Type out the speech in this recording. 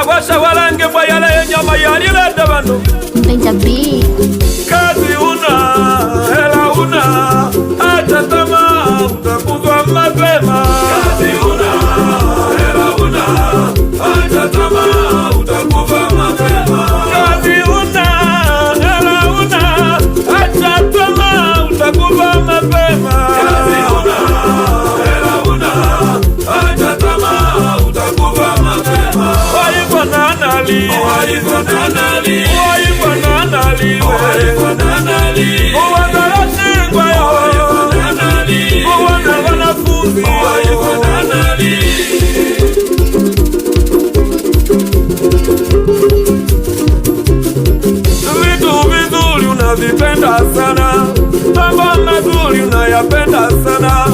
Washa walange mwa yale nyama yalileta bando Benjabi. Kazi una, hela una, hata tamaa utakufa mapema. Kazi una, hela una, hata tamaa utakufa mapema. Kazi una, hela una, hata tamaa utakufa mapema. Kazi una, hela una, hata tamaa utakufa mapema. Waifananali, waifananali, waifananali, waifananali, wanarashingwa yo, waifananali, wanafunzi, waifananali. Vitu vizuri unavipenda sana, mambo mazuri unayapenda sana.